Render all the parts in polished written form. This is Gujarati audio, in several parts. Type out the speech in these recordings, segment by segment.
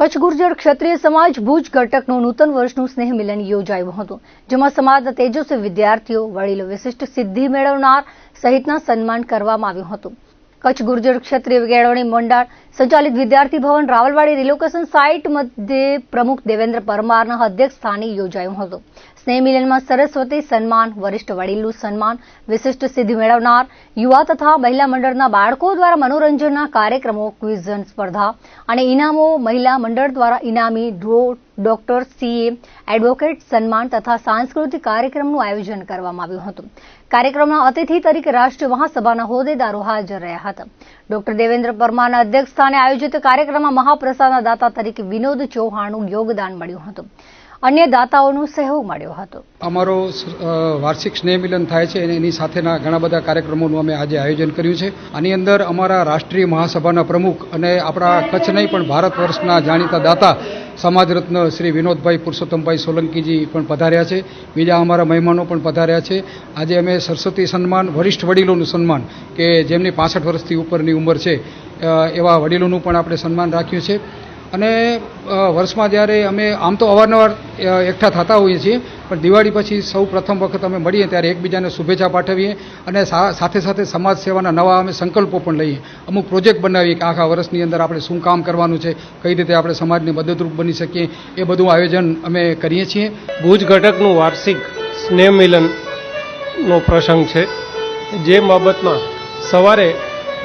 કચ્છ ગુર્જર ક્ષત્રિય સમાજ ભુજ ઘટકનું નૂતન વર્ષનું સ્નેહ મિલન યોજાયું હતું, જેમાં સમાજના તેજસ્વી વિદ્યાર્થીઓ, વડીલો, વિશિષ્ટ સિદ્ધિ મેળવનાર સહિતના સન્માન કરવામાં આવ્યું હતું. કચ્છ ગુર્જર ક્ષત્રિય કેળવણી મંડળ સંચાલિત વિદ્યાર્થી ભવન રાવલવાડી રિલોકેશન સાઇટ મધ્યે પ્રમુખ દેવેન્દ્ર પરમારના અધ્યક્ષ સ્થાને યોજાયું હતું. સ્નેહ મિલનમાં સરસ્વતી સન્માન, વરિષ્ઠ વડીલનું સન્માન, વિશિષ્ટ સિદ્ધિ મેળવનાર યુવા તથા મહિલા મંડળના બાળકો દ્વારા મનોરંજનના કાર્યક્રમો, ક્વિઝ સ્પર્ધા અને ઇનામો, મહિલા મંડળ દ્વારા ઇનામી ડ્રો, ડોક્ટર, સીએ, એડવોકેટ સન્માન તથા સાંસ્કૃતિક કાર્યક્રમનું આયોજન કરવામાં આવ્યું હતું. કાર્યક્રમના અતિથિ તરીકે રાષ્ટ્રીય મહાસભાના હોદ્દેદારો હાજર રહ્યા હતા. ડોક્ટર દેવેન્દ્ર પરમારના અધ્યક્ષ સ્થાને આયોજિત કાર્યક્રમમાં મહાપ્રસાદના દાતા તરીકે વિનોદ ચૌહાણનું યોગદાન મળ્યું હતું. અન્ય દાતાઓનો સહયોગ મળ્યો હતો. અમારો વાર્ષિક સ્નેહ મિલન થાય છે અને એની સાથેના ઘણા બધા કાર્યક્રમોનું અમે આજે આયોજન કર્યું છે. આની અંદર અમારા રાષ્ટ્રીય મહાસભાના પ્રમુખ અને આપણા કચ્છ નહીં પણ ભારત વર્ષના જાણીતા દાતા સમાજ રત્ન શ્રી વિનોદભાઈ પુરુષોત્તમભાઈ સોલંકીજી પણ પધાર્યા છે. બીજા અમારા મહેમાનો પણ પધાર્યા છે. આજે અમે સરસ્વતી સન્માન, વરિષ્ઠ વડીલોનું સન્માન કે જેમની 65 વર્ષથી ઉપરની ઉંમર છે એવા વડીલોનું પણ આપણે સન્માન રાખ્યું છે. અને વર્ષમાં જ્યારે અમે આમ તો અવારનવાર એકઠા થતા હોઈએ છીએ, પણ દિવાળી પછી સૌ પ્રથમ વખત અમે મળીએ ત્યારે એકબીજાને શુભેચ્છા પાઠવીએ અને સાથે સાથે સમાજ સેવાના નવા અમે સંકલ્પો પણ લઈએ. અમુક પ્રોજેક્ટ બનાવીએ કે આખા વર્ષની અંદર આપણે શું કામ કરવાનું છે, કઈ રીતે આપણે સમાજને મદદરૂપ બની શકીએ, એ બધું આયોજન અમે કરીએ છીએ. ભુજ ઘટકનું વાર્ષિક સ્નેહ મિલનનો પ્રસંગ છે, જે બાબતમાં સવારે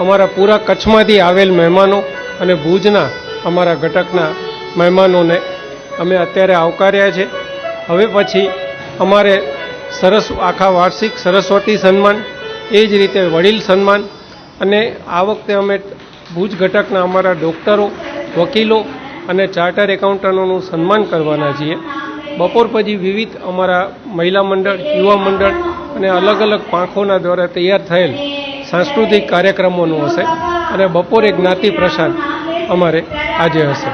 અમારા પૂરા કચ્છમાંથી આવેલ મહેમાનો અને ભુજના અમારા ઘટકના મહેમાનોને અમે અત્યારે આવકાર્યા છે. હવે પછી અમારે આખા વાર્ષિક સરસ્વતી સન્માન, એ જ રીતે વડીલ સન્માન અને આ વખતે અમે ભુજ ઘટકના અમારા ડૉક્ટરો, વકીલો અને ચાર્ટર એકાઉન્ટન્ટોનું સન્માન કરવાના છીએ. બપોર પછી વિવિધ અમારા મહિલા મંડળ, યુવા મંડળ અને અલગ અલગ પાંખોના દ્વારા તૈયાર થયેલ સાંસ્કૃતિક કાર્યક્રમોનું હશે અને બપોરે જ્ઞાતિ પ્રસાદ અમારે આજે હશે.